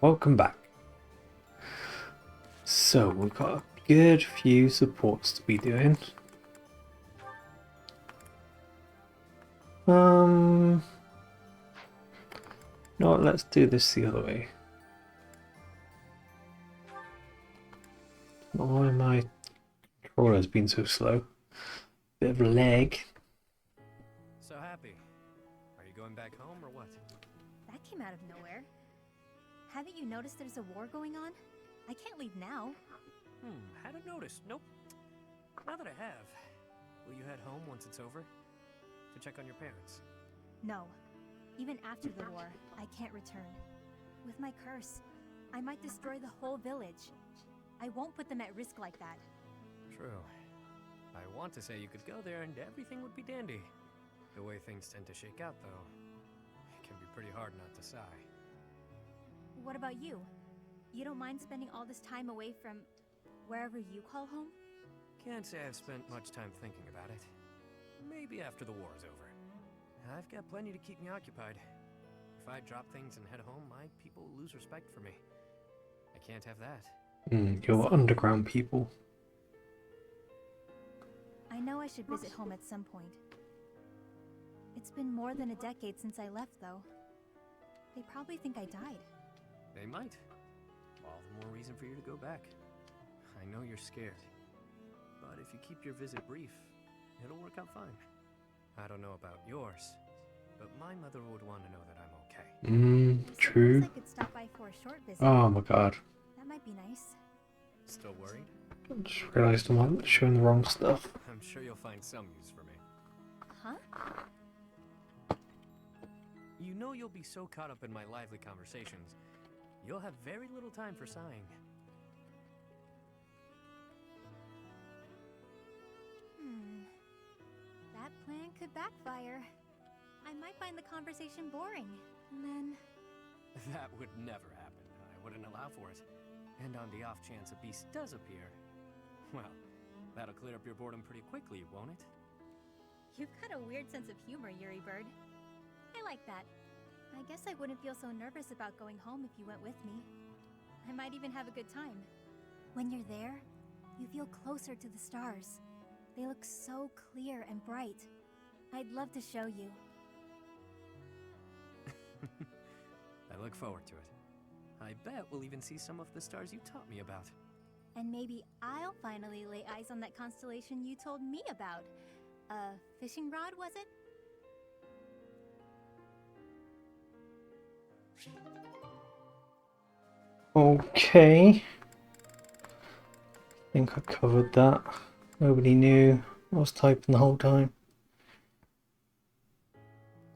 Welcome back. So we've got a good few supports to be doing. No, let's do this the other way. Why my controller has been so slow? Bit of lag. So happy. Are you going back home or what? That came out of nowhere. Haven't you noticed there's a war going on? I can't leave now. Hadn't noticed. Nope. Now that I have, will you head home once it's over? To check on your parents? No. Even after the war, I can't return. With my curse, I might destroy the whole village. I won't put them at risk like that. True. I want to say you could go there and everything would be dandy. The way things tend to shake out, though, it can be pretty hard not to sigh. What about you? You don't mind spending all this time away from wherever you call home? Can't say I've spent much time thinking about it. Maybe after the war's over. I've got plenty to keep me occupied. If I drop things and head home, my people lose respect for me. I can't have that. You're underground people. I know I should visit home at some point. It's been more than a decade since I left, though. They probably think I died. They might. All the more reason for you to go back. I know you're scared. But if you keep your visit brief, it'll work out fine. I don't know about yours, but my mother would want to know that I'm okay. True. I could stop by for a short visit. Oh my god. That might be nice. Still worried? I just realised I'm showing the wrong stuff. I'm sure you'll find some use for me. Huh? You know you'll be so caught up in my lively conversations, you'll have very little time for sighing. That plan could backfire. I might find the conversation boring, and then... That would never happen. I wouldn't allow for it. And on the off chance a beast does appear, well, that'll clear up your boredom pretty quickly, won't it? You've got a weird sense of humor, Yuri Bird. I like that. I guess I wouldn't feel so nervous about going home if you went with me. I might even have a good time. When you're there, you feel closer to the stars. They look so clear and bright. I'd love to show you. I look forward to it. I bet we'll even see some of the stars you taught me about. And maybe I'll finally lay eyes on that constellation you told me about. A fishing rod, was it? Okay. I think I covered that. Nobody knew. I was typing the whole time.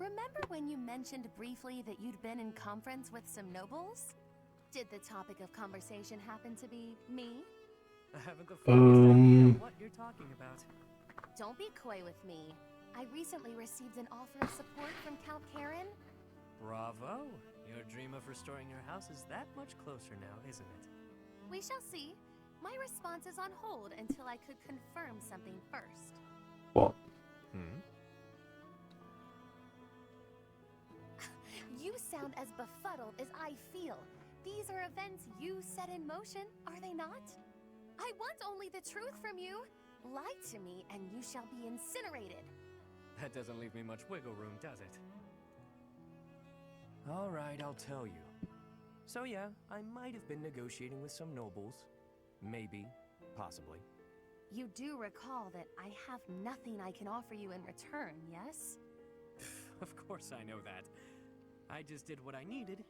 Remember when you mentioned briefly that you'd been in conference with some nobles? Did the topic of conversation happen to be me? I haven't the foggiest idea what you're talking about. Don't be coy with me. I recently received an offer of support from Count Karen. Bravo! Your dream of restoring your house is that much closer now, isn't it? We shall see. My response is on hold until I could confirm something first. What? You sound as befuddled as I feel. These are events you set in motion, are they not? I want only the truth from you. Lie to me and you shall be incinerated. That doesn't leave me much wiggle room, does it? All right, I'll tell you. So yeah, I might have been negotiating with some nobles. Maybe. Possibly. You do recall that I have nothing I can offer you in return, yes? Of course I know that. I just did what I needed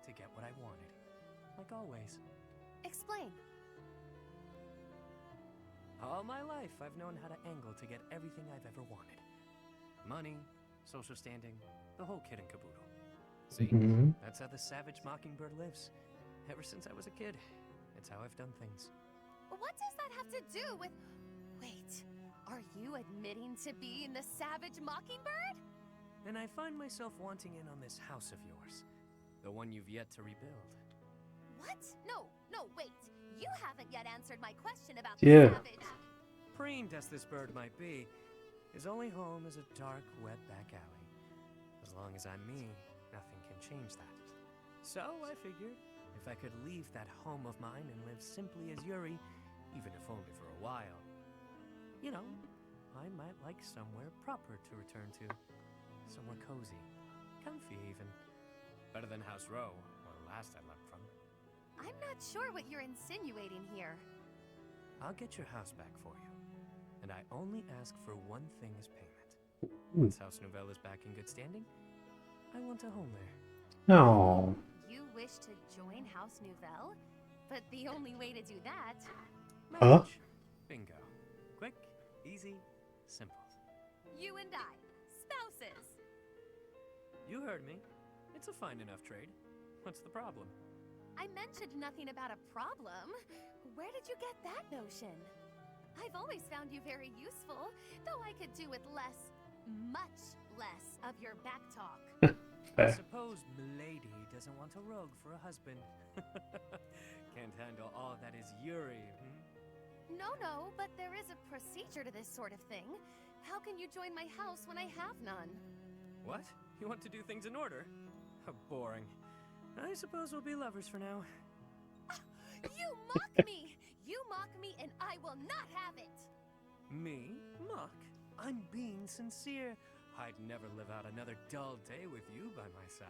to get what I wanted. Like always. Explain. All my life, I've known how to angle to get everything I've ever wanted. Money, social standing, the whole kit and caboodle. See, that's how the savage mockingbird lives. Ever since I was a kid, it's how I've done things. What does that have to do with... Wait, are you admitting to being the savage mockingbird? And I find myself wanting in on this house of yours. The one you've yet to rebuild. What? No, wait. You haven't yet answered my question about the savage. Preened as this bird might be, his only home is a dark, wet back alley. As long as I'm me, nothing can change that. So I figured If I could leave that home of mine and live simply as Yuri, even if only for a while, you know, I might like somewhere proper to return to. Somewhere cozy, comfy even. Better than House Row, or the last I left from. I'm not sure what you're insinuating here. I'll get your house back for you. And I only ask for one thing as payment. Ooh. Once House Nouvelle is back in good standing, I want a home there. No. You wish to join House Nouvelle? But the only way to do that... Marriage. Bingo. Quick, easy, simple. You and I. Spouses. You heard me. It's a fine enough trade. What's the problem? I mentioned nothing about a problem. Where did you get that notion? I've always found you very useful, though I could do with less, much less of your back talk. I Fair. suppose Milady doesn't want a rogue for a husband. Can't handle all that is Yuri, No, but there is a procedure to this sort of thing. How can you join my house when I have none? What? You want to do things in order? How boring. I suppose we'll be lovers for now. You mock me! You mock me and I will not have it! Me? Mock? I'm being sincere. I'd never live out another dull day with you by my side.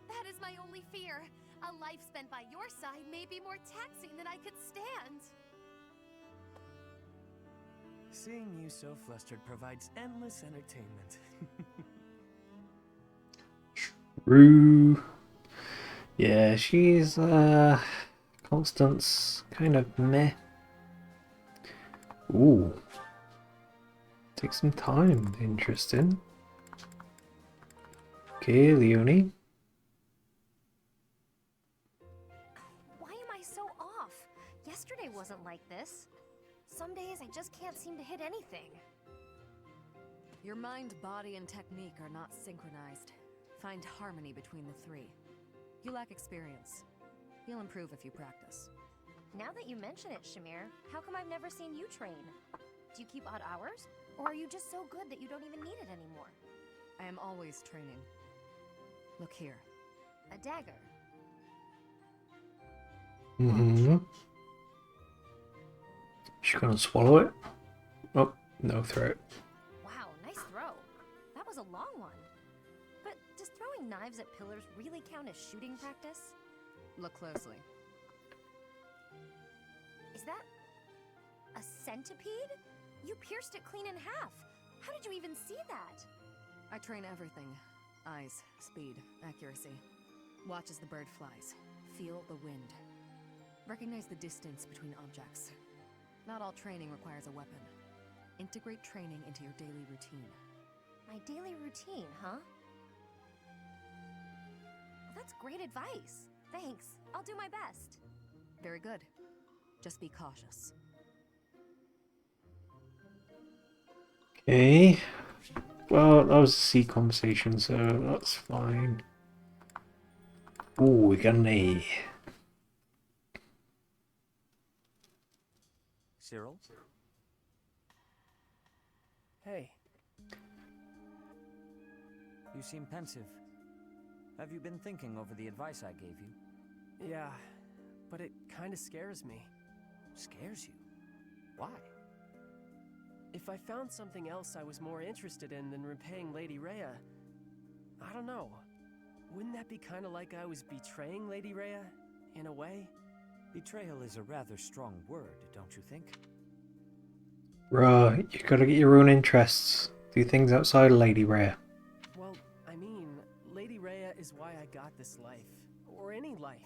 That is my only fear. A life spent by your side may be more taxing than I could stand. Seeing you so flustered provides endless entertainment. True. Yeah, she's Constance kind of meh. Ooh. Take some time. Interesting. Okay, Leonie. Why am I so off? Yesterday wasn't like this. Some days I just can't seem to hit anything. Your mind, body, and technique are not synchronized. Find harmony between the three. You lack experience. You'll improve if you practice. Now that you mention it, Shamir, how come I've never seen you train? Do you keep odd hours? Or are you just so good that you don't even need it anymore? I am always training. Look here. A dagger. Mm-hmm. She's gonna swallow it. Oh, no, throw it. Wow, nice throw. That was a long one. But does throwing knives at pillars really count as shooting practice? Look closely. Is that a centipede? You pierced it clean in half. How did you even see that? I train everything. Eyes, speed, accuracy. Watch as the bird flies. Feel the wind. Recognize the distance between objects. Not all training requires a weapon. Integrate training into your daily routine. My daily routine, huh? Well, that's great advice. Thanks. I'll do my best. Very good. Just be cautious. Okay. Well, that was a C conversation, so that's fine. Ooh, we got an A. Cyril? Hey, You seem pensive. Have you been thinking over the advice I gave you? yeah, but it kinda scares me. Scares you? Why? If I found something else I was more interested in than repaying Lady Rhea, I don't know. Wouldn't that be kinda like I was betraying Lady Rhea, in a way? Betrayal is a rather strong word, don't you think? Bruh, you gotta get your own interests. Do things outside of Lady Rhea. Well, I mean, Lady Rhea is why I got this life. Or any life.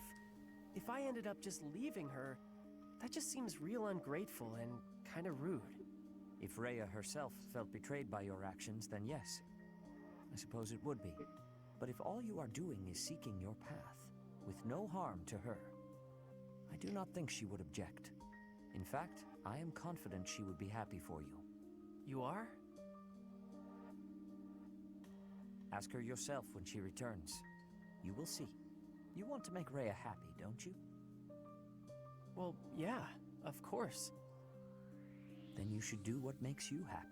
If I ended up just leaving her, that just seems real ungrateful and kinda rude. If Rhea herself felt betrayed by your actions, then yes. I suppose it would be. But if all you are doing is seeking your path, with no harm to her, I do not think she would object. In fact, I am confident she would be happy for you. You are? Ask her yourself when she returns. You will see. You want to make Rhea happy, don't you? Well, yeah, of course. Then you should do what makes you happy.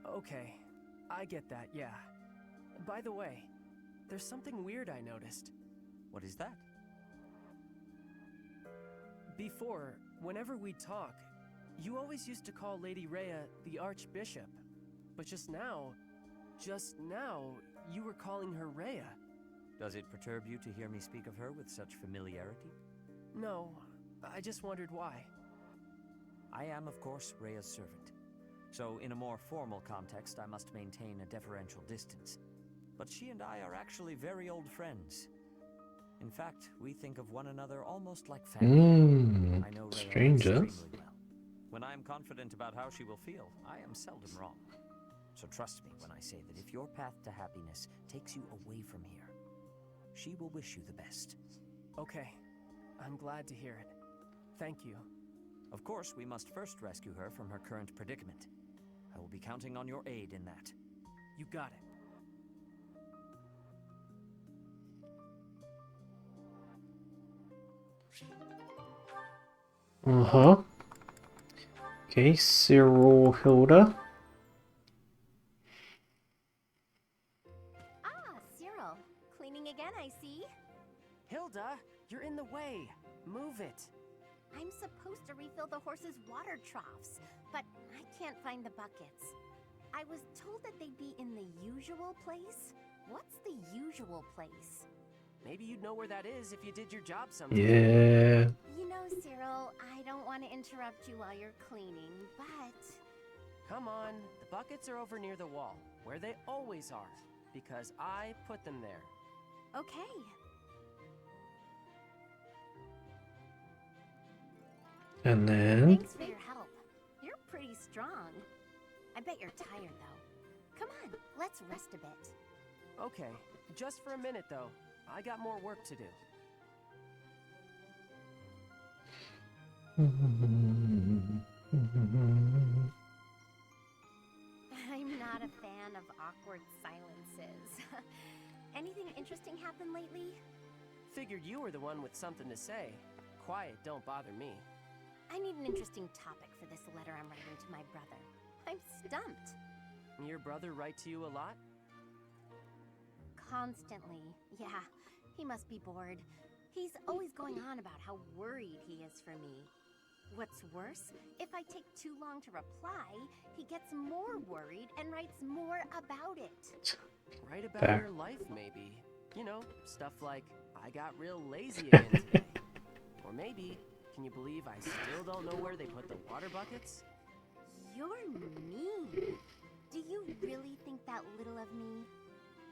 Okay, I get that, yeah. By the way, there's something weird I noticed. What is that? Before, whenever we'd talk, you always used to call Lady Rhea the Archbishop. But just now, you were calling her Rhea. Does it perturb you to hear me speak of her with such familiarity? No, I just wondered why. I am, of course, Rhea's servant. So, in a more formal context, I must maintain a deferential distance. But she and I are actually very old friends. In fact, we think of one another almost like family. I know Rhea Strangers. extremely well. When I am confident about how she will feel, I am seldom wrong. So trust me when I say that if your path to happiness takes you away from here, she will wish you the best. Okay, I'm glad to hear it. Thank you. Of course, we must first rescue her from her current predicament. I will be counting on your aid in that. You got it. Uh-huh. Okay, Cyril, Hilda. Ah, Cyril. Cleaning again, I see. Hilda, you're in the way. Move it. I'm supposed to refill the horses' water troughs, but I can't find the buckets. I was told that they'd be in the usual place. What's the usual place? Maybe you'd know where that is if you did your job sometime. Yeah. You know, Cyril, I don't want to interrupt you while you're cleaning, but... Come on, the buckets are over near the wall, where they always are, because I put them there. Okay. And then... Thanks for your help. You're pretty strong. I bet you're tired, though. Come on, let's rest a bit. Okay, just for a minute, though. I got more work to do. I'm not a fan of awkward silences. Anything interesting happen lately? Figured you were the one with something to say. Quiet don't bother me. I need an interesting topic for this letter I'm writing to my brother. I'm stumped. Your brother write to you a lot? Constantly. Yeah, he must be bored. He's always going on about how worried he is for me. What's worse, if I take too long to reply, he gets more worried and writes more about it. Write about Fair. your life, maybe. You know, stuff like, I got real lazy again today. Or maybe, can you believe I still don't know where they put the water buckets? You're mean. Do you really think that little of me?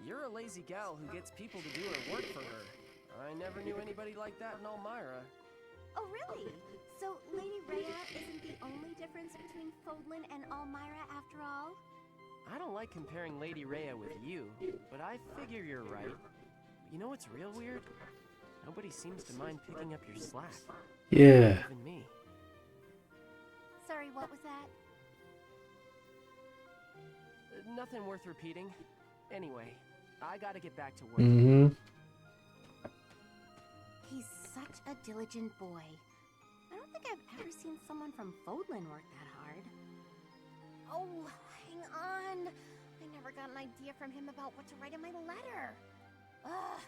You're a lazy gal who gets people to do her work for her. I never knew anybody like that in Elmira. Oh, really? So Lady Rhea isn't the only difference between Fodlan and Elmira after all? I don't like comparing Lady Rhea with you, but I figure you're right. You know what's real weird? Nobody seems to mind picking up your slack. Yeah. Even me. Sorry, what was that? Nothing worth repeating. Anyway, I gotta get back to work. Mm-hmm. He's such a diligent boy. I don't think I've ever seen someone from Fodlan work that hard. Oh, hang on. I never got an idea from him about what to write in my letter. Ugh.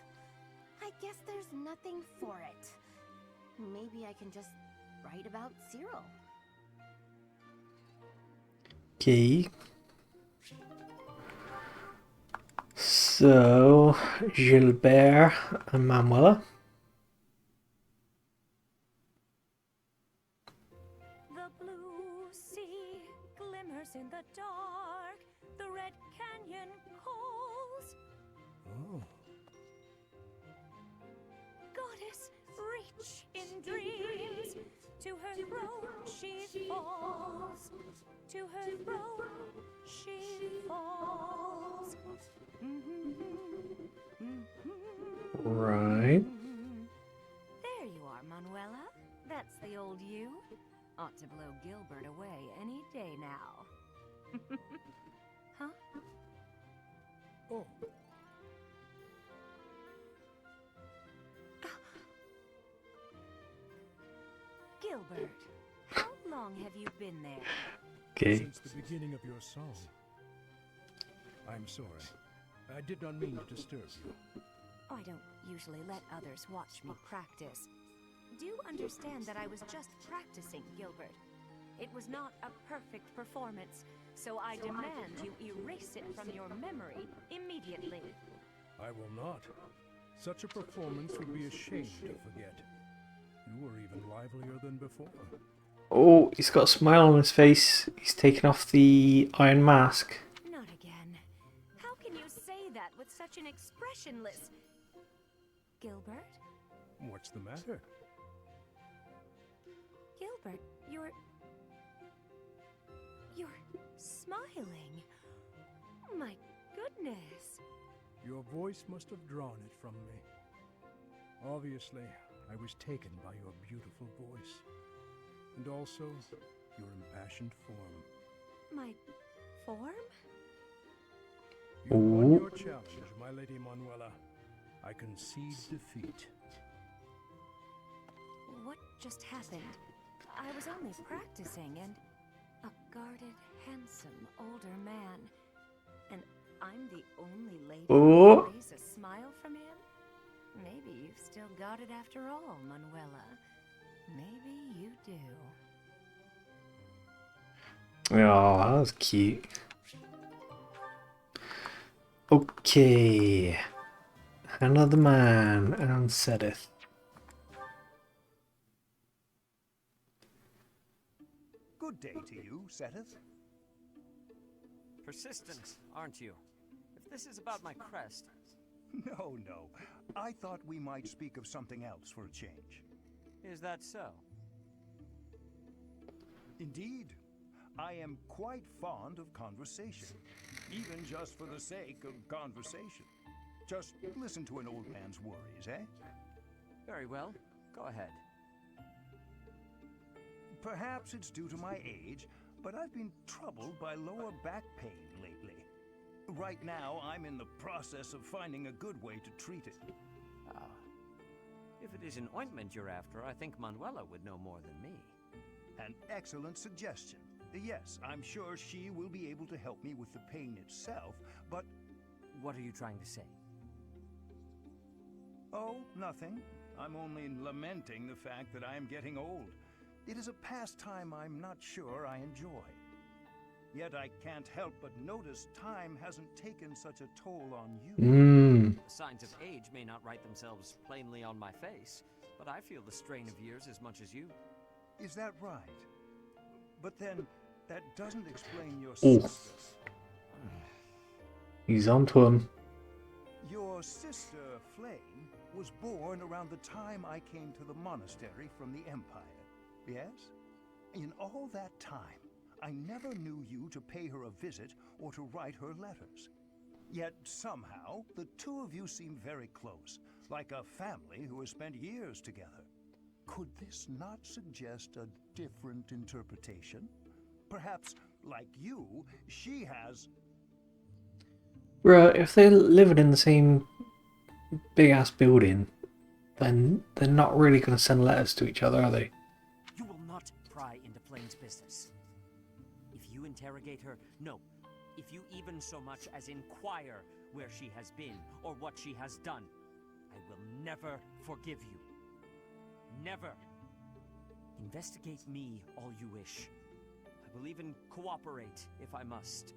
I guess there's nothing for it. Maybe I can just write about Cyril. Okay. So, Gilbert and Manuela. The blue sea glimmers in the dark. The red canyon calls. Oh. Goddess, reach in dreams. To her throne she falls. To her throne she falls. Right. There you are, Manuela. That's the old you. Ought to blow Gilbert away any day now. Huh? Oh, Gilbert, how long have you been there? Okay. since the beginning of your song. I'm sorry. I did not mean to disturb you. I don't usually let others watch me practice. Do understand that I was just practicing, Gilbert. It was not a perfect performance, so I demand you erase it from your memory immediately. I will not. Such a performance would be a shame to forget. You were even livelier than before. Oh, he's got a smile on his face. He's taken off the iron mask. Not again. How can you say that with such an expressionless... Gilbert? What's the matter? Gilbert, you're smiling. My goodness. Your voice must have drawn it from me. Obviously, I was taken by your beautiful voice. And also, your impassioned form. My form? You won your challenge, my Lady Manuela. I concede defeat. What just happened? I was only practicing, and a guarded, handsome, older man. And I'm the only lady Oh. who raise a smile from him? Maybe you've still got it after all, Manuela. Maybe you do. Oh, that was cute. Okay. Another man and Sedith. Good day to you, Sedith. Persistent, aren't you? If this is about my crest... No. I thought we might speak of something else for a change. Is that so? Indeed. I am quite fond of conversation, even just for the sake of conversation. Just listen to an old man's worries, eh? Very well. Go ahead. Perhaps it's due to my age, but I've been troubled by lower back pain lately. Right now, I'm in the process of finding a good way to treat it. Ah. If it is an ointment you're after, I think Manuela would know more than me. An excellent suggestion. Yes, I'm sure she will be able to help me with the pain itself, but... What are you trying to say? Oh, nothing. I'm only lamenting the fact that I am getting old. It is a pastime I'm not sure I enjoy. Yet I can't help but notice time hasn't taken such a toll on you. The signs of age may not write themselves plainly on my face, but I feel the strain of years as much as you. Is that right? But then, that doesn't explain your Oh. sister. He's onto him. Your sister, Flame, was born around the time I came to the monastery from the Empire. Yes? In all that time, I never knew you to pay her a visit or to write her letters. Yet somehow, the two of you seem very close, like a family who has spent years together. Could this not suggest a different interpretation? Perhaps, like you, she has... Bruh, if they're living in the same big-ass building, then they're not really going to send letters to each other, are they? You will not pry into Flame's business. If you interrogate her, no. If you even so much as inquire where she has been or what she has done, I will never forgive you. Never. Investigate me all you wish. I will even cooperate if I must.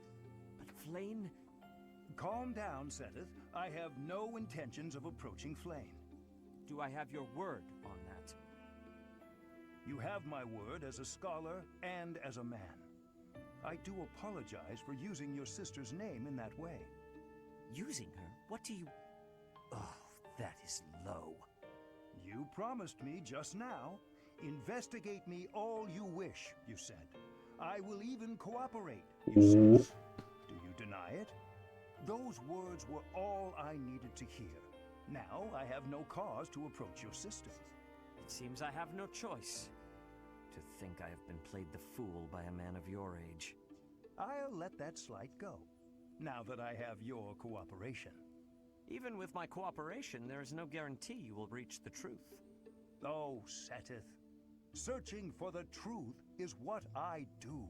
But Flame... Calm down, Sedith. I have no intentions of approaching Flame. Do I have your word on that? You have my word as a scholar and as a man. I do apologize for using your sister's name in that way. Using her? What do you... Oh, that is low. You promised me just now. Investigate me all you wish, you said. I will even cooperate, you said. Do you deny it? Those words were all I needed to hear. Now I have no cause to approach your sister. It seems I have no choice. To think I have been played the fool by a man of your age. I'll let that slight go, now that I have your cooperation. Even with my cooperation, there is no guarantee you will reach the truth. Oh, Sedith. Searching for the truth is what I do.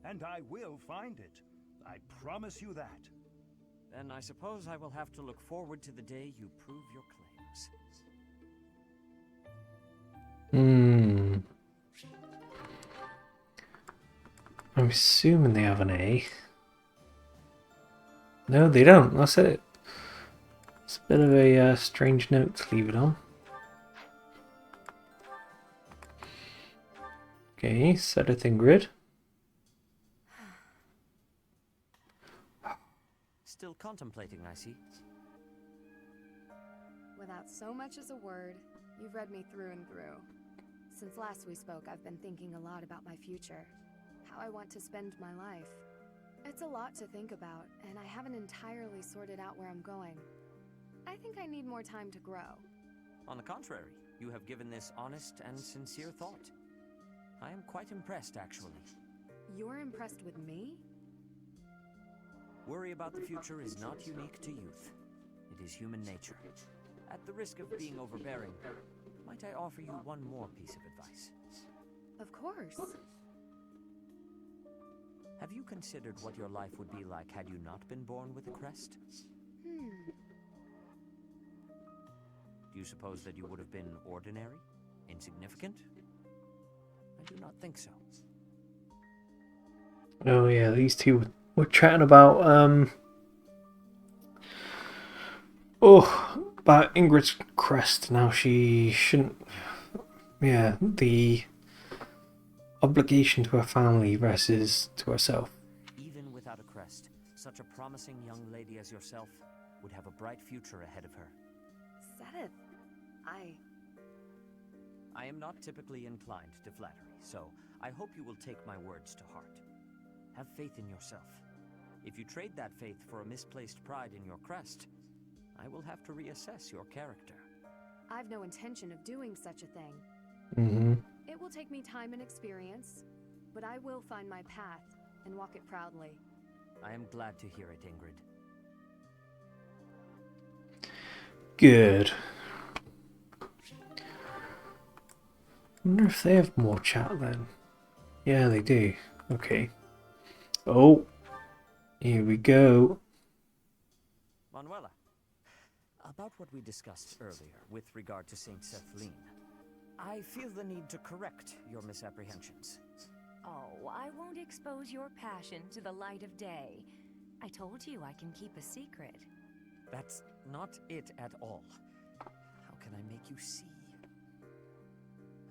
And I will find it. I promise you that. Then I suppose I will have to look forward to the day you prove your claims. I'm assuming they have an A. No, they don't. That's it. It's a bit of a strange note to leave it on. Okay, set it in grid. Still contemplating, I see. Without so much as a word, you've read me through and through. Since last we spoke, I've been thinking a lot about my future. How I want to spend my life. It's a lot to think about, and I haven't entirely sorted out where I'm going. I think I need more time to grow. On the contrary, you have given this honest and sincere thought. I am quite impressed, actually. You're impressed with me? Worry about the future is not unique to youth. It is human nature. At the risk of being overbearing, might I offer you one more piece of advice? Of course. Have you considered what your life would be like had you not been born with a crest? Do you suppose that you would have been ordinary? Insignificant? I do not think so. Oh yeah, these two were chatting about about Ingrid's crest. Now she shouldn't. Yeah, the obligation to her family versus to herself. Even without a crest, such a promising young lady as yourself would have a bright future ahead of her. Seth, I am not typically inclined to flattery, so I hope you will take my words to heart. Have faith in yourself. If you trade that faith for a misplaced pride in your crest, I will have to reassess your character. I've no intention of doing such a thing. Mm-hmm. It will take me time and experience, but I will find my path and walk it proudly. I am glad to hear it, Ingrid. Good. I wonder if they have more chat then. Yeah, they do. Okay. Oh, here we go. Manuela, about what we discussed earlier with regard to Saint Sethlin, I feel the need to correct your misapprehensions. Oh, I won't expose your passion to the light of day. I told you I can keep a secret. That's not it at all. How can I make you see?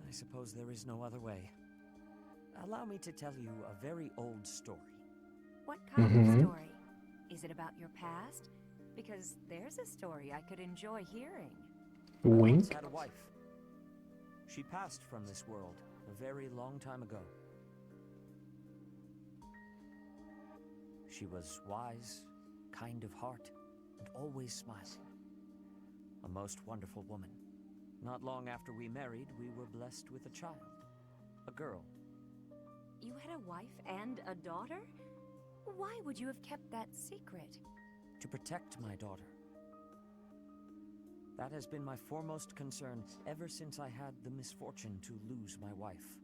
I suppose there is no other way. Allow me to tell you a very old story. What kind of story? Is it about your past? Because there's a story I could enjoy hearing. I once Wink. had a wife. She passed from this world a very long time ago. She was wise, kind of heart, and always smiling. A most wonderful woman. Not long after we married, we were blessed with a child. A girl. You had a wife and a daughter? Why would you have kept that secret? To protect my daughter. That has been my foremost concern ever since I had the misfortune to lose my wife.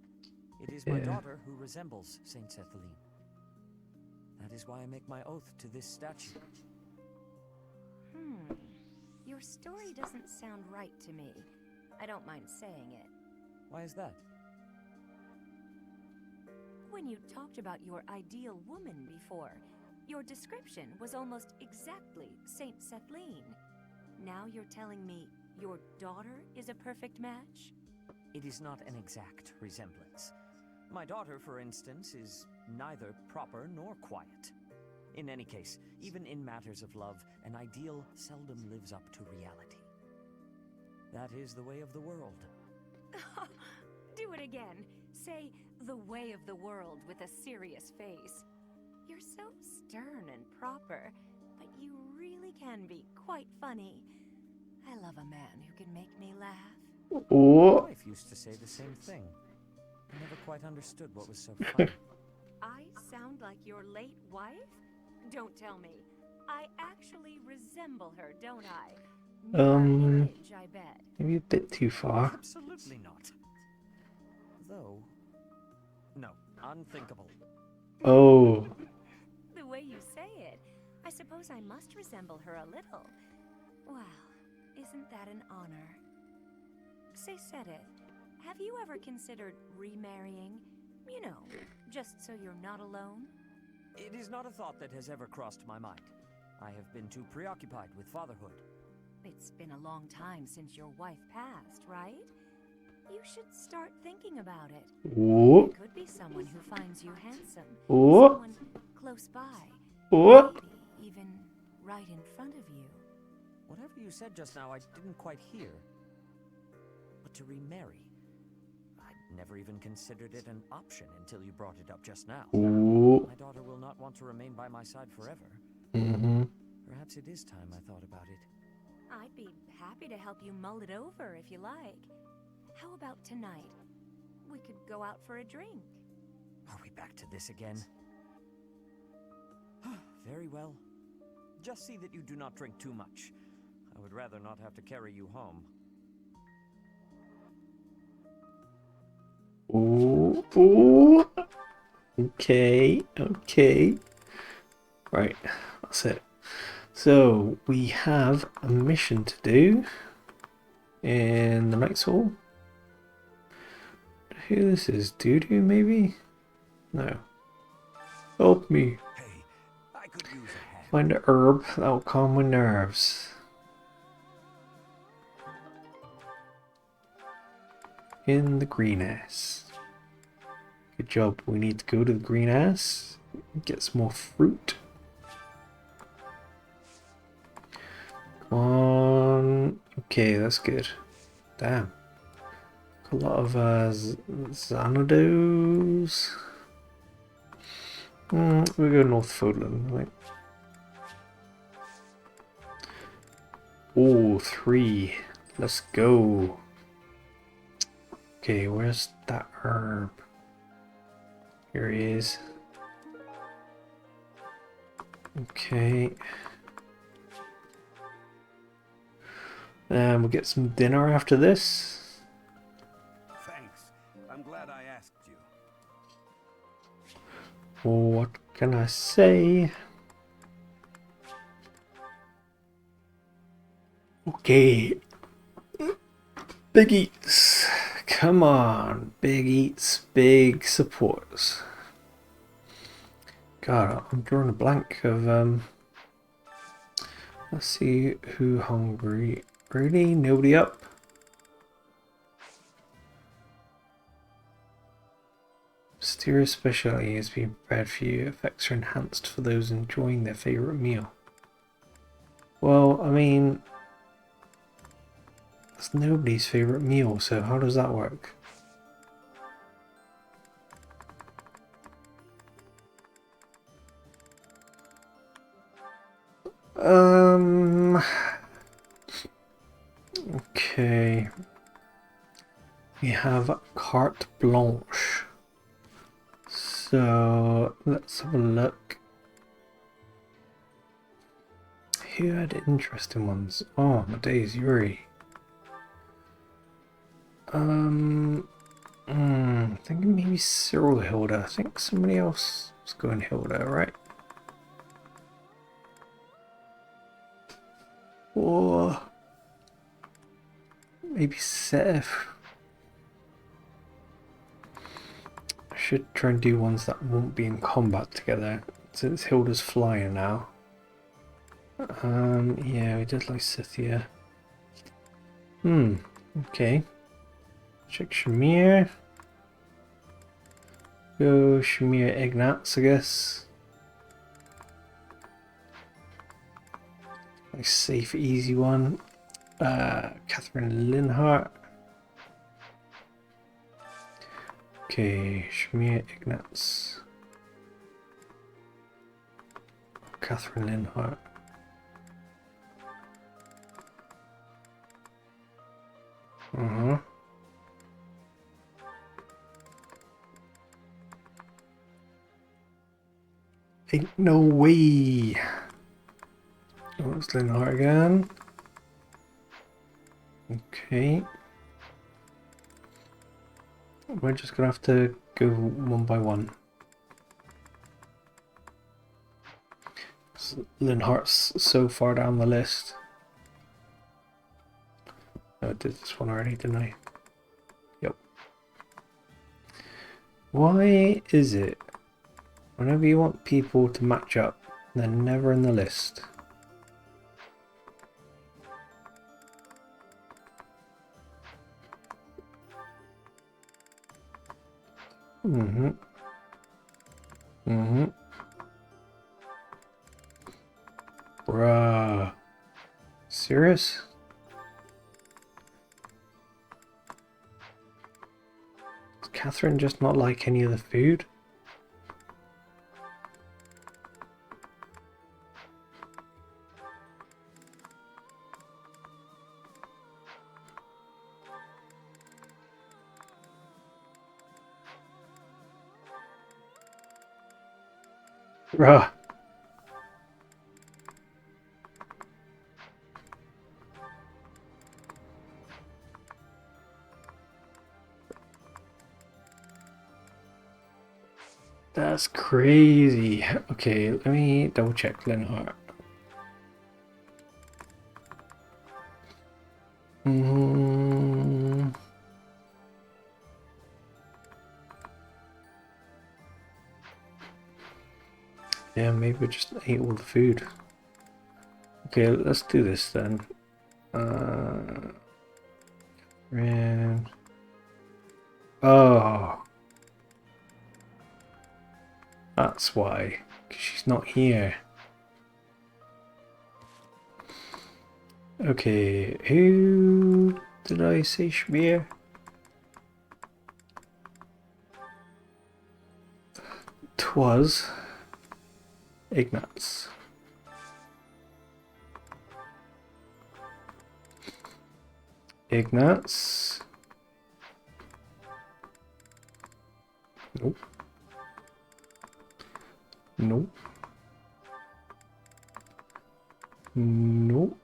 It is my daughter who resembles Saint Sethlin. That is why I make my oath to this statue. Your story doesn't sound right to me. I don't mind saying it. Why is that? When you talked about your ideal woman before, your description was almost exactly Saint Sethlin. Now you're telling me your daughter is a perfect match? It is not an exact resemblance. My daughter, for instance, is neither proper nor quiet. In any case, even in matters of love, an ideal seldom lives up to reality. That is the way of the world. Do it again. Say, the way of the world with a serious face. You're so stern and proper, but you really can be quite funny. I love a man who can make me laugh. Oh. My wife used to say the same thing. I never quite understood what was so funny. I sound like your late wife? Don't tell me. I actually resemble her, don't I? Mirror image, I bet. Maybe a bit too far. Absolutely not. Though, no, unthinkable. Oh. The way you say it, I suppose suppose I must resemble her a little. Well, isn't that an honor? Say, Sedith, have you ever considered remarrying? You know, just so you're not alone? It is not a thought that has ever crossed my mind. I have been too preoccupied with fatherhood. It's been a long time since your wife passed, right? You should start thinking about it. Oh. It could be someone who finds you handsome. Oh. Someone close by. Oh. Maybe even right in front of you. Whatever you said just now, I didn't quite hear. But to remarry? I'd never even considered it an option until you brought it up just now. Oh. My daughter will not want to remain by my side forever. Mm-hmm. Perhaps it is time I thought about it. I'd be happy to help you mull it over if you like. How about tonight? We could go out for a drink. Are we back to this again? Very well. Just see that you do not drink too much. I would rather not have to carry you home. Oh. Oh. Okay. Okay. Right. That's it. So we have a mission to do in the next hall. Who this is? Doo-doo maybe? No. Help me. Hey, I could use a hand. Find a herb that'll calm my nerves. In the greenhouse. Good job. We need to go to the greenhouse. Get some more fruit. Come on. Okay, that's good. Damn. A lot of Xanados. We go North Fodland, right? Oh, 3. Let's go. Okay, where's that herb? Here he is. Okay. And we'll get some dinner after this. Thanks. I'm glad I asked you. What can I say? Okay. Big eats. Come on. Big eats, big supports. God, I'm drawing a blank of let's see who hungry. Really? Nobody up? Mysterious specialty has been prepared for you. Effects are enhanced for those enjoying their favourite meal. Well, I mean, that's nobody's favourite meal, so how does that work? Okay. We have carte blanche. So let's have a look. Who had interesting ones? Oh, Amadeus Yuri. Thinking maybe Cyril Hilda. I think somebody else was going Hilda, right? Or maybe Seth. I should try and do ones that won't be in combat together, since Hilda's flying now. Yeah, we did like Scythia. Okay. Check Shamir. Go Shamir Ignatz, I guess. Nice, safe, easy one. Catherine Linhart. Okay, Shamir Ignatz. Catherine Linhart. Ain't no way. Oh, it's Linhart again. Okay. We're just gonna have to go one by one. Linhart's so far down the list. I did this one already, didn't I? Yep. Why is it whenever you want people to match up, they're never in the list? Mm-hmm. Mm-hmm. Bruh. Serious? Does Catherine just not like any of the food? Bruh. That's crazy. Okay, let me double check Linhart. Yeah, maybe we just ate all the food. Okay, let's do this then. And oh, that's why. 'Cause she's not here. Okay, who did I say should be here? Twas Ignatz. Ignatz. Nope. Nope. Nope.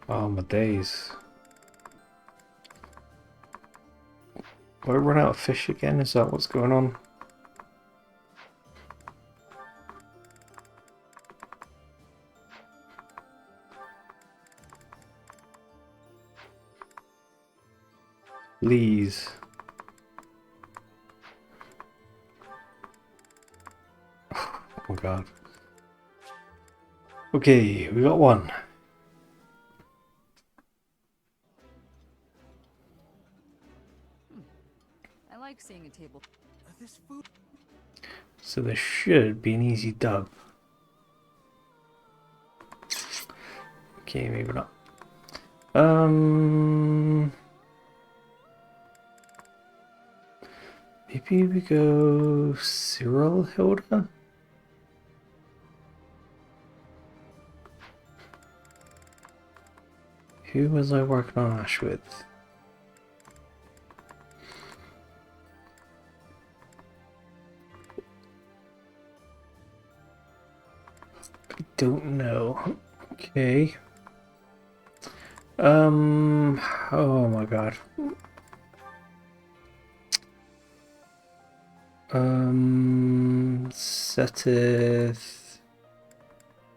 Oh my days. Will I run out of fish again? Is that what's going on? Please. Oh my god. Okay, we got one. I like seeing a table. This food. So there should be an easy dub. Okay, maybe not. Maybe we go Cyril Hilda? Who was I working on Ash with? I don't know. Okay. Oh my god.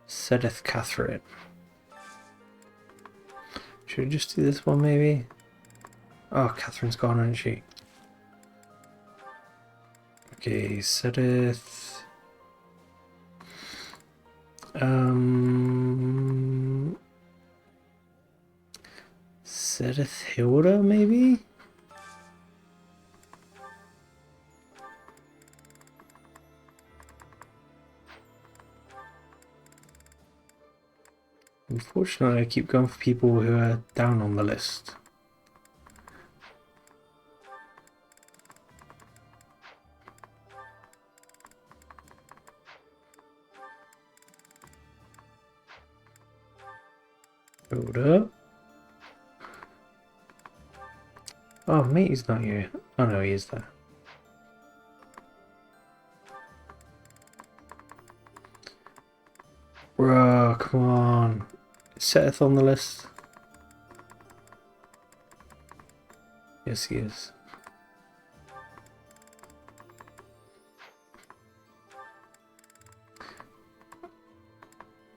Seteth Catherine. Should I just do this one maybe? Oh, Catherine's gone, isn't she? Okay, Seteth. Seteth Hilda maybe? Unfortunately, I keep going for people who are down on the list. Hold up. Oh, mate's not here. Oh no, he is there. Bro, come on. Seteth on the list. Yes, he is.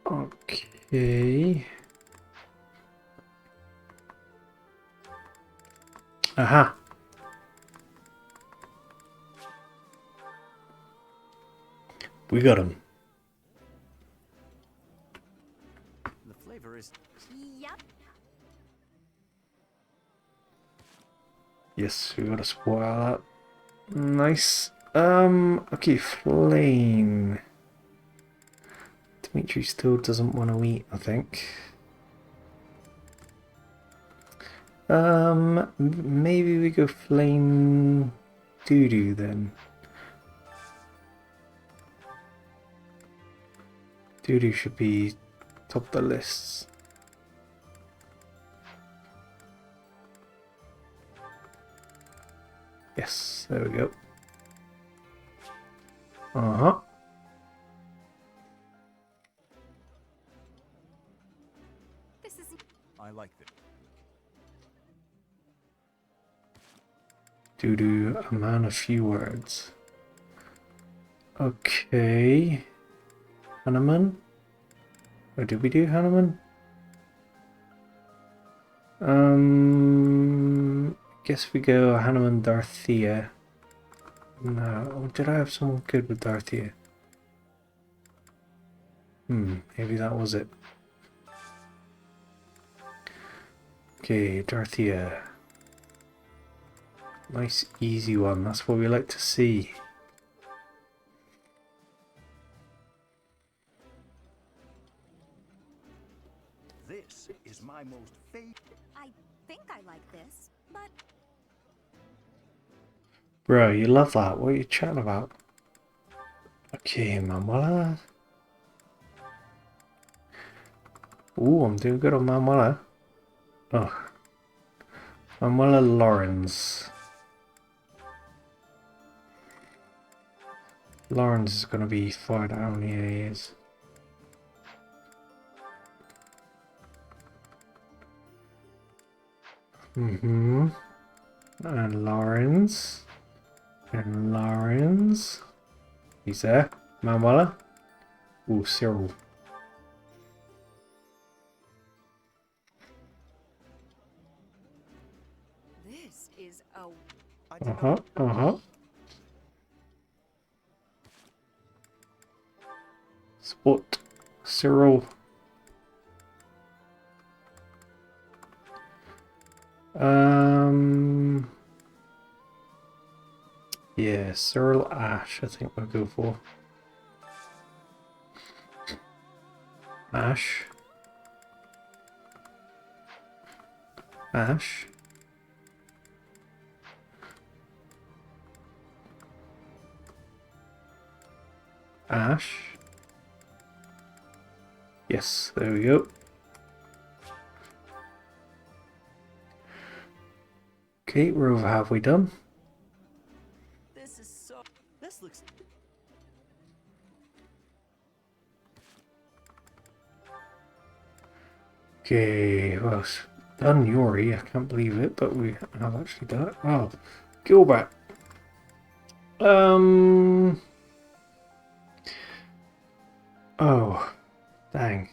Okay. Aha. We got him. The flavor is... Yep. Yes, we got to spoil that. Nice. Okay, Flame. Dimitri still doesn't want to eat, I think. Maybe we go Flame Doo-Doo then. Doo-Doo should be top of the lists. Yes, there we go. Uh-huh. This is I like it. Doo-Doo, a man of few words. Okay. Hanuman? Or did we do Hanuman? Guess we go Hanuman Darthea. No, did I have someone good with Darthea? Maybe that was it. Okay, Darthea. Nice easy one, that's what we like to see. This is my most favorite. I think I like this, but Bro, you love that. What are you chatting about? Okay, Manuela. Ooh, I'm doing good on Manuela. Oh. Manuela Lawrence. Lawrence is going to be far down. Yeah, he is. And Lawrence. And Lawrence. He's there. Manuela. Ooh, Cyril. this is a Spot. Cyril. Yeah, Cyril Ash, I think we'll go for. Ash. Ash. Ash. Yes, there we go. Okay, we're over halfway done. This is so... This looks... Okay, well, it's done Yori. I can't believe it, but we have actually done it. Oh, Gilbert. Oh, dang.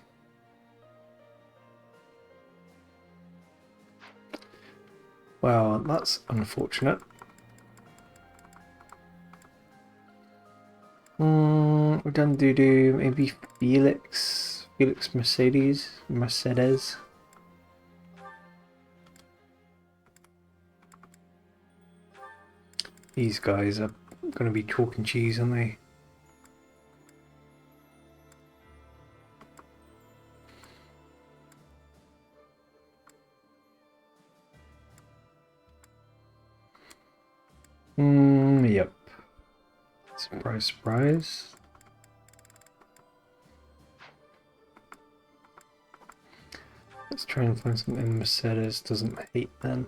Well, that's unfortunate. We've done Doo-Doo, maybe Felix Mercedes. These guys are going to be chalk and cheese, aren't they? Yep. Surprise, surprise. Let's try and find something Mercedes doesn't hate then.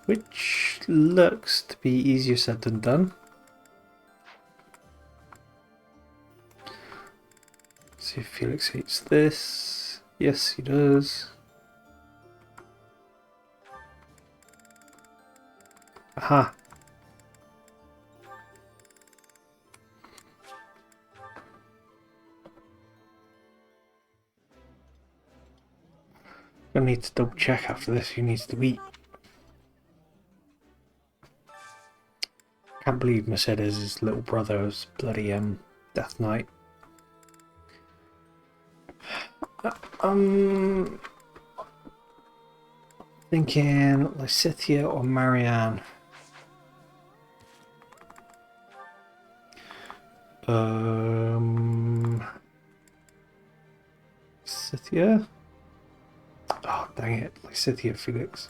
Which looks to be easier said than done. See if Felix hates this. Yes, he does. Aha. I need to double check after this who needs to eat. Can't believe Mercedes' little brother's bloody Death Knight. Thinking Lysithea or Marianne. Lysithea? Oh, dang it. Lysithea Felix.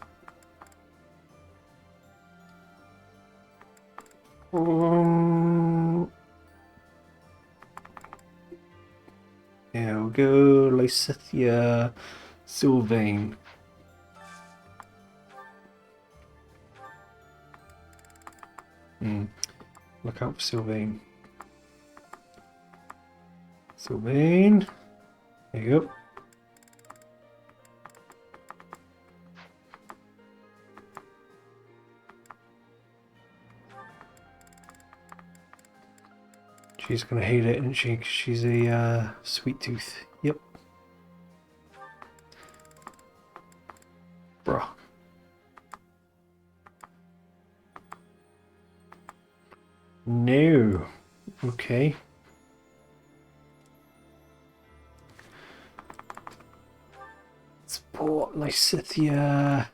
Yeah, we'll go Lysithea Sylvain. Look out for Sylvain. Sylvain. There you go. She's gonna hate it, isn't she? 'Cause she's a sweet tooth. Yep. Bruh. No. Okay. Support Lysithea.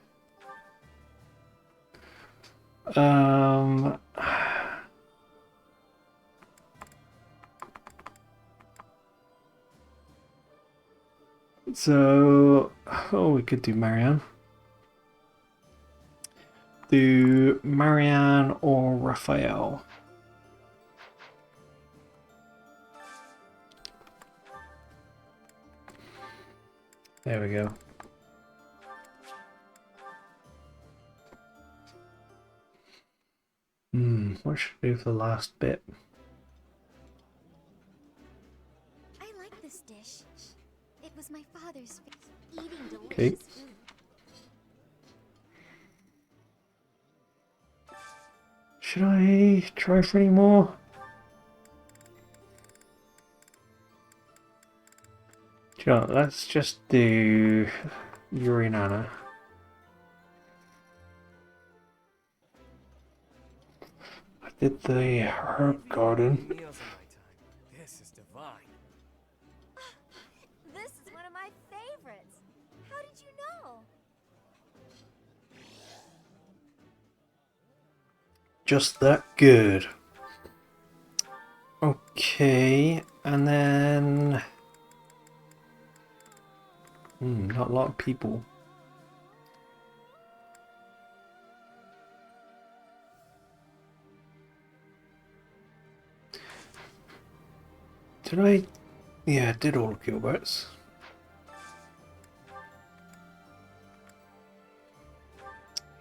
So, oh, we could do Marianne. Do Marianne or Raphael? There we go. What should I do for the last bit? I like this dish. It was my father's eating delicious Okay. food. Should I try for any more? Do you know what, let's just do Yuri and Anna. I did the herb garden. Meals in my time. This is divine. This is one of my favorites. How did you know? Just that good. Okay, and then not a lot of people. Did I? Yeah, I did all of Gilbert's.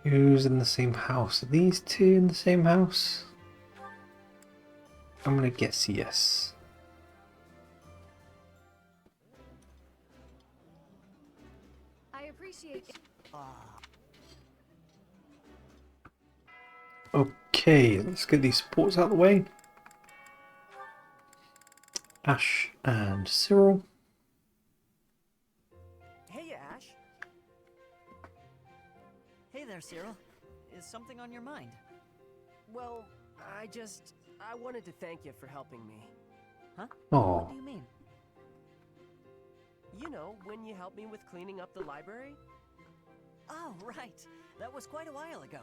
Who's in the same house? Are these two in the same house? I'm gonna guess yes. I appreciate it. Okay, let's get these supports out of the way. Ash and Cyril. Hey, Ash. Hey there, Cyril. Is something on your mind? Well, I wanted to thank you for helping me. Huh? Oh, What do you mean? You know, when you helped me with cleaning up the library? Oh, right. That was quite a while ago.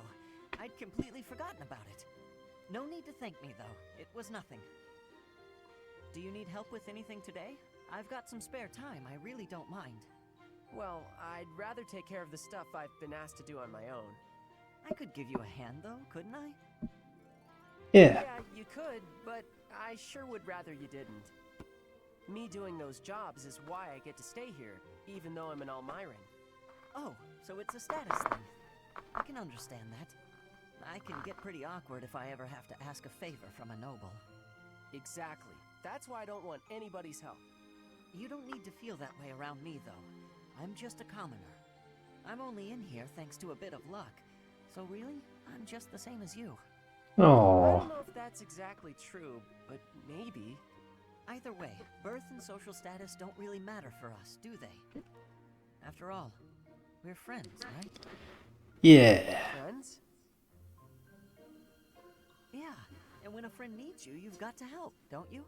I'd completely forgotten about it. No need to thank me, though. It was nothing. Do you need help with anything today? I've got some spare time. I really don't mind. Well, I'd rather take care of the stuff I've been asked to do on my own. I could give you a hand, though, couldn't I? yeah. Yeah, you could, but I sure would rather you didn't. Me doing those jobs is why I get to stay here, even though I'm an Almiran. Oh, so it's a status thing. I can understand that. I can get pretty awkward if I ever have to ask a favor from a noble. Exactly. That's why I don't want anybody's help. You don't need to feel that way around me, though. I'm just a commoner. I'm only in here thanks to a bit of luck. So really, I'm just the same as you. I Oh, don't know if that's exactly true, but maybe. Either way, birth and social status don't really matter for us, do they? After all, we're friends, right? yeah. Friends? Yeah, and when a friend needs you, you've got to help, don't you?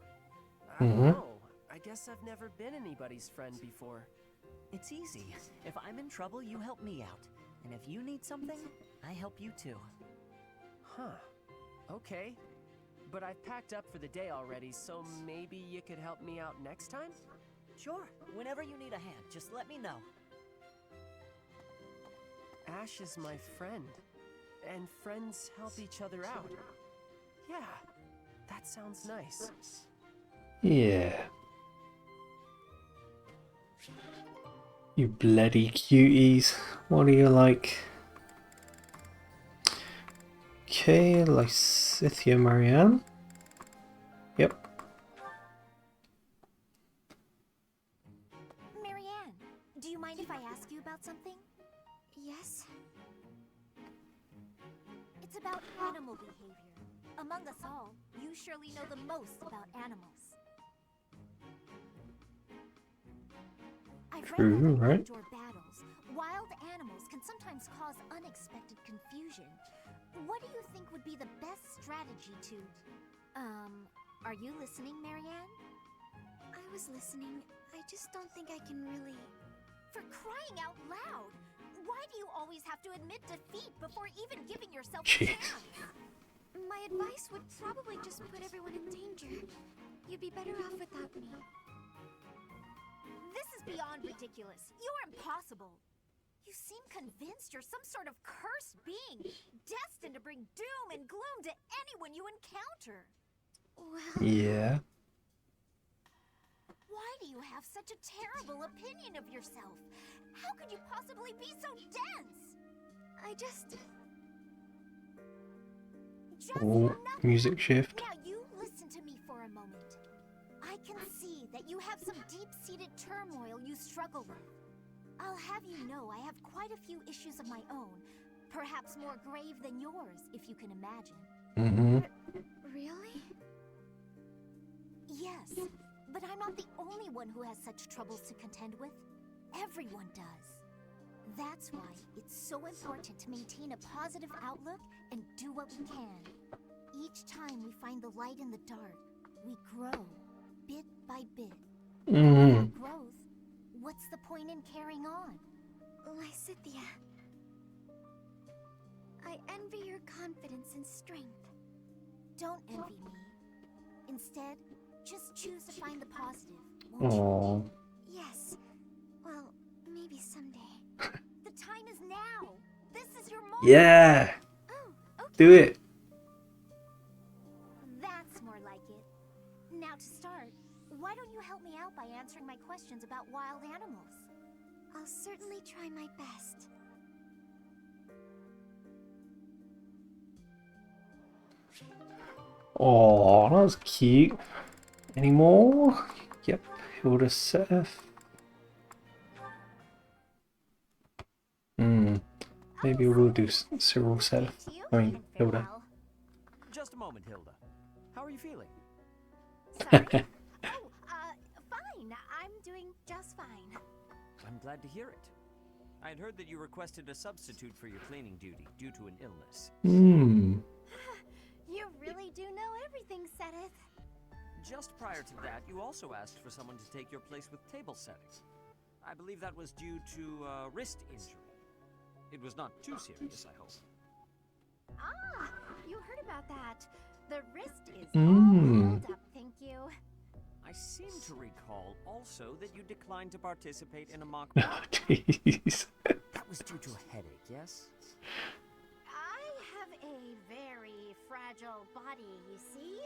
I don't Mhm. know. I guess I've never been anybody's friend before. It's easy. If I'm in trouble, you help me out. And if you need something, I help you too. Huh. Okay. But I've packed up for the day already, so maybe you could help me out next time? Sure, whenever you need a hand, just let me know. Ash is my friend. And friends help each other out. Yeah. That sounds nice. Yeah. You bloody cuties. What are you like? Okay, Lysithia Marianne. Yep. Marianne, do you mind if I ask you about something? Yes? It's about animal behavior. Among us all, you surely know the most about animals. I've read True, that in right? outdoor battles, wild animals can sometimes cause unexpected confusion. What do you think would be the best strategy to... are you listening, Marianne? I was listening. I just don't think I can really... For crying out loud! Why do you always have to admit defeat before even giving yourself a Jeez. chance? My advice would probably just put everyone in danger. You'd be better off without me. This is beyond ridiculous. You're impossible. You seem convinced you're some sort of cursed being, destined to bring doom and gloom to anyone you encounter. Well, Yeah. Why do you have such a terrible opinion of yourself? How could you possibly be so dense? I just... Oh, music shift. Now you listen to me for a moment. I can see that you have some deep-seated turmoil you struggle with. I'll have you know I have quite a few issues of my own, perhaps more grave than yours, if you can imagine. Mm-hmm. Really? Yes, but I'm not the only one who has such troubles to contend with. Everyone does. That's why it's so important to maintain a positive outlook and do what we can. Each time we find the light in the dark, we grow, bit by bit. Mm-hmm. Without growth, what's the point in carrying on? Lysithia. I envy your confidence and strength. Don't envy me. Instead, just choose to find the positive, won't you? Oh. Yes. Well, maybe someday. The time is now! This is your moment! Yeah. Oh, okay. Do it. That's more like it. Now to start, why don't you help me out by answering my questions about wild animals? I'll certainly try my best. Oh, that was cute. Any more? Yep. Hilda Seth. Maybe we'll do Cyril Seth. I mean, Hilda. Just a moment, Hilda. How are you feeling? Sorry? Fine. I'm doing just fine. I'm glad to hear it. I had heard that you requested a substitute for your cleaning duty due to an illness. You really do know everything, Sedith. Just prior to that, you also asked for someone to take your place with table setting. I believe that was due to a wrist injury. It was not too serious, I hope. Ah, you heard about that. The wrist is all healed up, thank you. I seem to recall also that you declined to participate in a mock Oh, battle. jeez. That was due to a headache, yes? I have a very fragile body, you see.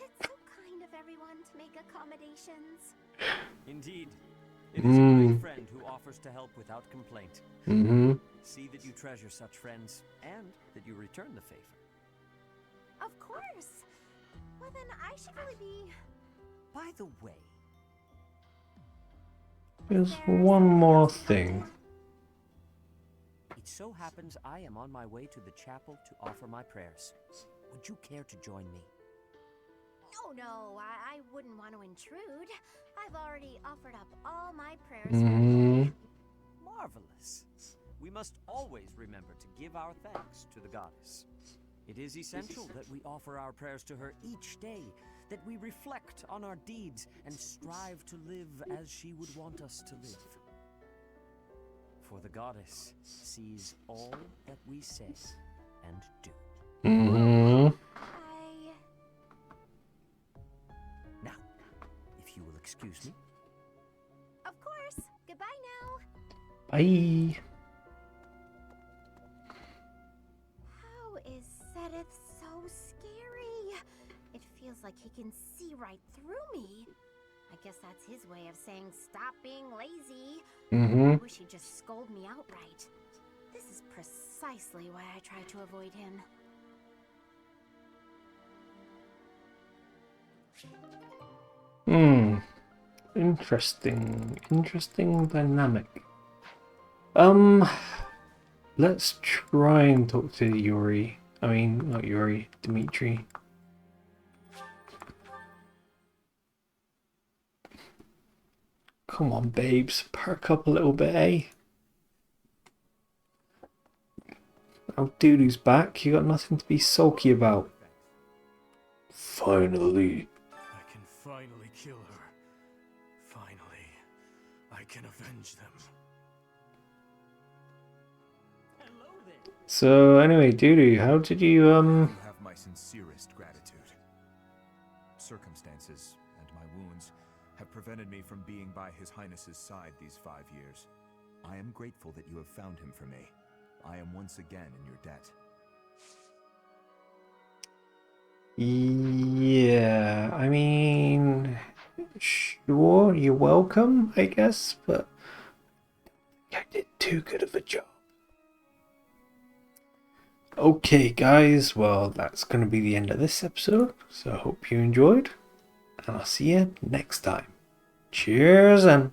It's so kind of everyone to make accommodations. Indeed. It is a great friend who offers to help without complaint. See that you treasure such friends, and that you return the favor. Of course. Well, then I should really be... By the way... There's one more thing. It so happens I am on my way to the chapel to offer my prayers. Would you care to join me? Oh no, I wouldn't want to intrude. I've already offered up all my prayers. Marvelous. We must always remember to give our thanks to the goddess. It is essential that we offer our prayers to her each day, that we reflect on our deeds and strive to live as she would want us to live. For the goddess sees all that we say and do. Now, if you will excuse me. Of course. Goodbye now. Bye. How is Sedith so scary? It feels like he can see right through me. I guess that's his way of saying stop being lazy. I wish he'd just scold me outright. This is precisely why I try to avoid him. Interesting dynamic. Let's try and talk to Yuri. I mean, not Yuri, Dimitri. Come on, babes, perk up a little bit, eh? Now Dudu's back, you got nothing to be sulky about. Finally. I can finally kill her. Finally, I can avenge them. So anyway, Dudu, how did you You have my sincerest gratitude. Circumstances and my wounds have prevented me from being by His Highness's side these 5 years. I am grateful that you have found him for me. I am once again in your debt. Yeah, I mean, sure, you're welcome, I guess, but I did too good of a job. Okay, guys, well, that's going to be the end of this episode, so I hope you enjoyed, and I'll see you next time. Cheers, and